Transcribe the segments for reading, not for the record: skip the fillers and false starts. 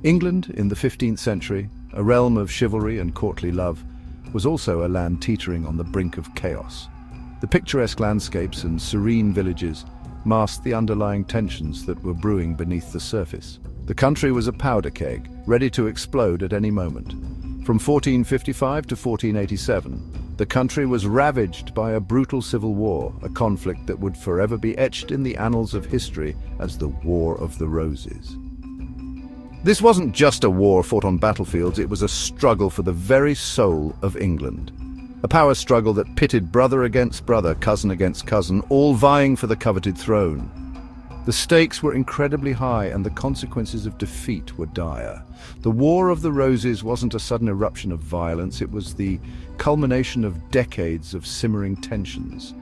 England, in the 15th century, a realm of chivalry and courtly love, was also a land teetering on the brink of chaos. The picturesque landscapes and serene villages masked the underlying tensions that were brewing beneath the surface. The country was a powder keg, ready to explode at any moment. From 1455 to 1487, the country was ravaged by a brutal civil war, a conflict that would forever be etched in the annals of history as the War of the Roses. This wasn't just a war fought on battlefields, it was a struggle for the very soul of England. A power struggle that pitted brother against brother, cousin against cousin, all vying for the coveted throne. The stakes were incredibly high and the consequences of defeat were dire. The War of the Roses wasn't a sudden eruption of violence, it was the culmination of decades of simmering tensions.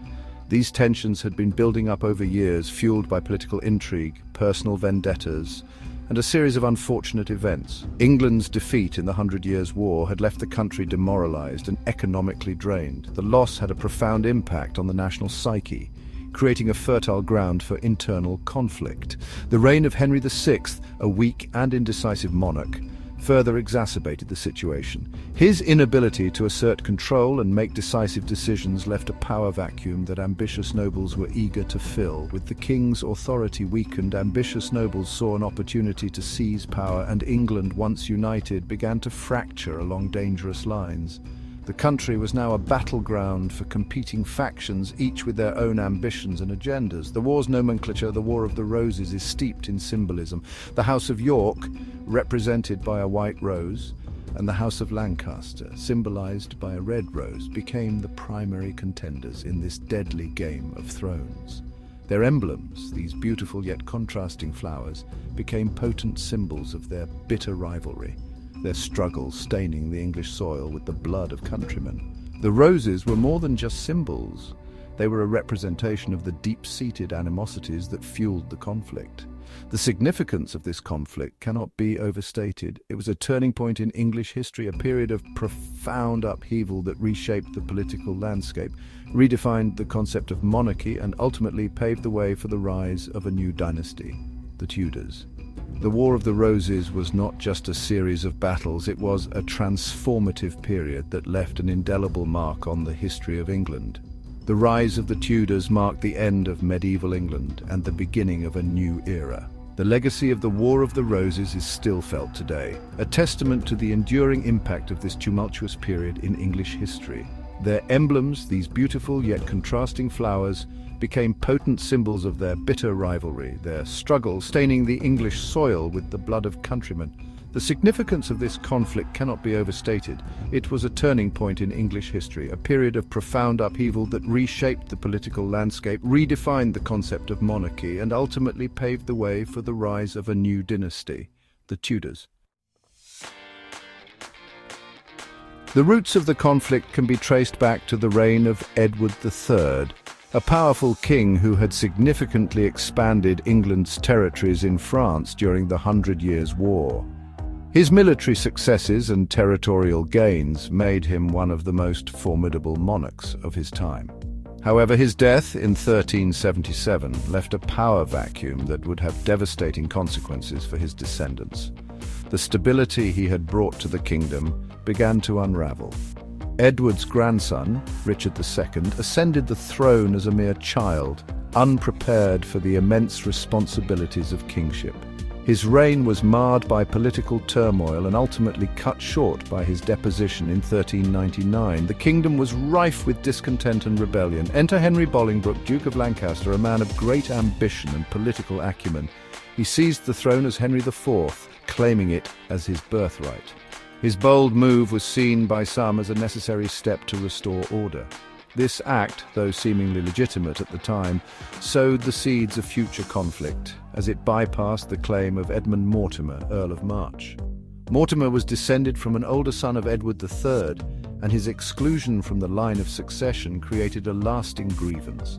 These tensions had been building up over years, fueled by political intrigue, personal vendettas, and a series of unfortunate events. England's defeat in the 100 Years' War had left the country demoralized and economically drained. The loss had a profound impact on the national psyche, creating a fertile ground for internal conflict. The reign of Henry VI, a weak and indecisive monarch, further exacerbated the situation. His inability to assert control and make decisive decisions left a power vacuum that ambitious nobles were eager to fill. With the king's authority weakened, ambitious nobles saw an opportunity to seize power, and England, once united, began to fracture along dangerous lines. The country was now a battleground for competing factions, each with their own ambitions and agendas. The war's nomenclature, the War of the Roses, is steeped in symbolism. The House of York, represented by a white rose, and the House of Lancaster, symbolized by a red rose, became the primary contenders in this deadly game of thrones. Their emblems, these beautiful yet contrasting flowers, became potent symbols of their bitter rivalry, their struggle staining the English soil with the blood of countrymen. The roses were more than just symbols. They were a representation of the deep-seated animosities that fueled the conflict. The significance of this conflict cannot be overstated. It was a turning point in English history, a period of profound upheaval that reshaped the political landscape, redefined the concept of monarchy, and ultimately paved the way for the rise of a new dynasty, the Tudors. The War of the Roses was not just a series of battles, it was a transformative period that left an indelible mark on the history of England. The rise of the Tudors marked the end of medieval England and the beginning of a new era. The legacy of the War of the Roses is still felt today, a testament to the enduring impact of this tumultuous period in English history. Their emblems, these beautiful yet contrasting flowers, became potent symbols of their bitter rivalry, their struggle staining the English soil with the blood of countrymen. The significance of this conflict cannot be overstated. It was a turning point in English history, a period of profound upheaval that reshaped the political landscape, redefined the concept of monarchy, and ultimately paved the way for the rise of a new dynasty, the Tudors. The roots of the conflict can be traced back to the reign of Edward III, a powerful king who had significantly expanded England's territories in France during the 100 Years' War. His military successes and territorial gains made him one of the most formidable monarchs of his time. However, his death in 1377 left a power vacuum that would have devastating consequences for his descendants. The stability he had brought to the kingdom began to unravel. Edward's grandson, Richard II, ascended the throne as a mere child, unprepared for the immense responsibilities of kingship. His reign was marred by political turmoil and ultimately cut short by his deposition in 1399. The kingdom was rife with discontent and rebellion. Enter Henry Bolingbroke, Duke of Lancaster, a man of great ambition and political acumen. He seized the throne as Henry IV, claiming it as his birthright. His bold move was seen by some as a necessary step to restore order. This act, though seemingly legitimate at the time, sowed the seeds of future conflict, as it bypassed the claim of Edmund Mortimer, Earl of March. Mortimer was descended from an older son of Edward III, and his exclusion from the line of succession created a lasting grievance.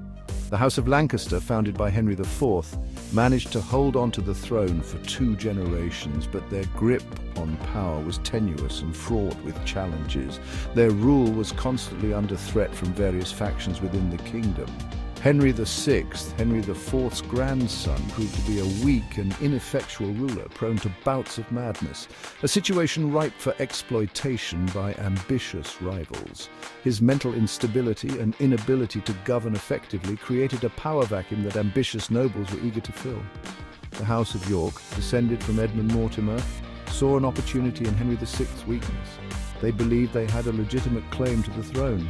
The House of Lancaster, founded by Henry IV, managed to hold on to the throne for 2 generations, but their grip on power was tenuous and fraught with challenges. Their rule was constantly under threat from various factions within the kingdom. Henry VI, Henry IV's grandson, proved to be a weak and ineffectual ruler, prone to bouts of madness, a situation ripe for exploitation by ambitious rivals. His mental instability and inability to govern effectively created a power vacuum that ambitious nobles were eager to fill. The House of York, descended from Edmund Mortimer, saw an opportunity in Henry VI's weakness. They believed they had a legitimate claim to the throne.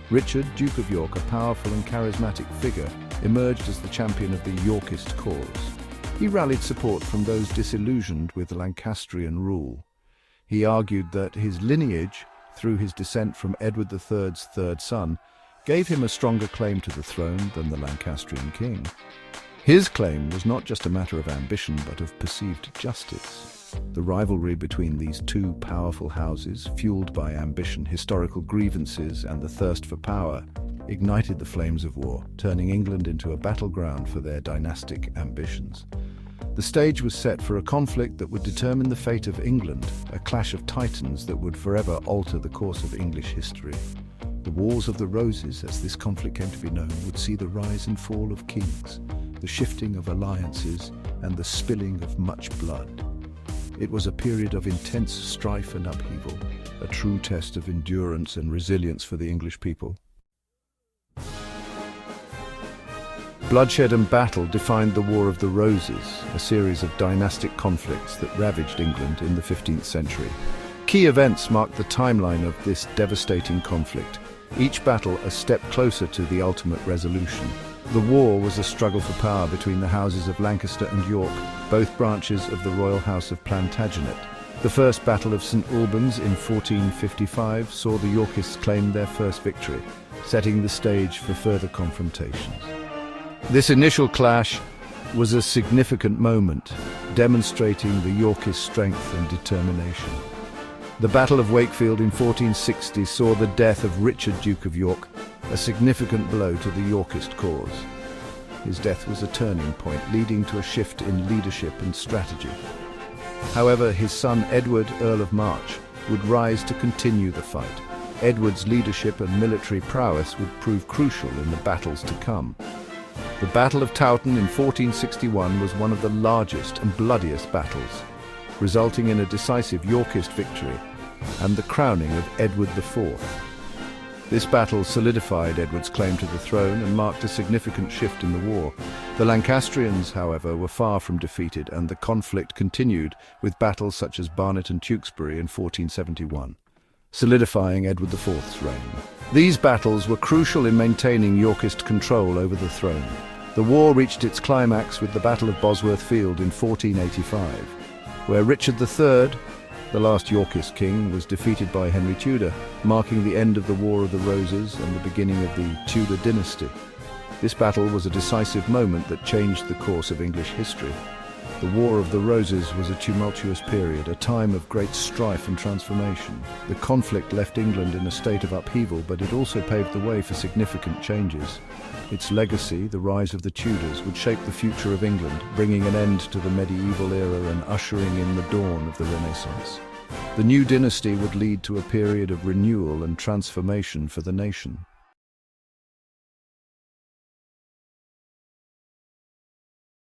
Richard, Duke of York, a powerful and charismatic figure, emerged as the champion of the Yorkist cause. He rallied support from those disillusioned with Lancastrian rule. He argued that his lineage, through his descent from Edward III's third son, gave him a stronger claim to the throne than the Lancastrian king. His claim was not just a matter of ambition, but of perceived justice. The rivalry between these two powerful houses, fueled by ambition, historical grievances, and the thirst for power, ignited the flames of war, turning England into a battleground for their dynastic ambitions. The stage was set for a conflict that would determine the fate of England, a clash of titans that would forever alter the course of English history. The Wars of the Roses, as this conflict came to be known, would see the rise and fall of kings, the shifting of alliances, and the spilling of much blood. It was a period of intense strife and upheaval, a true test of endurance and resilience for the English people. Bloodshed and battle defined the War of the Roses, a series of dynastic conflicts that ravaged England in the 15th century. Key events marked the timeline of this devastating conflict, each battle a step closer to the ultimate resolution. The war was a struggle for power between the houses of Lancaster and York, both branches of the royal house of Plantagenet. The First Battle of St Albans in 1455 saw the Yorkists claim their first victory, setting the stage for further confrontations. This initial clash was a significant moment, demonstrating the Yorkist strength and determination. The Battle of Wakefield in 1460 saw the death of Richard, Duke of York, a significant blow to the Yorkist cause. His death was a turning point, leading to a shift in leadership and strategy. However, his son Edward, Earl of March, would rise to continue the fight. Edward's leadership and military prowess would prove crucial in the battles to come. The Battle of Towton in 1461 was one of the largest and bloodiest battles, resulting in a decisive Yorkist victory and the crowning of Edward IV. This battle solidified Edward's claim to the throne and marked a significant shift in the war. The Lancastrians, however, were far from defeated, and the conflict continued with battles such as Barnet and Tewkesbury in 1471, solidifying Edward IV's reign. These battles were crucial in maintaining Yorkist control over the throne. The war reached its climax with the Battle of Bosworth Field in 1485, where Richard III, the last Yorkist king, was defeated by Henry Tudor, marking the end of the War of the Roses and the beginning of the Tudor dynasty. This battle was a decisive moment that changed the course of English history. The War of the Roses was a tumultuous period, a time of great strife and transformation. The conflict left England in a state of upheaval, but it also paved the way for significant changes. Its legacy, the rise of the Tudors, would shape the future of England, bringing an end to the medieval era and ushering in the dawn of the Renaissance. The new dynasty would lead to a period of renewal and transformation for the nation.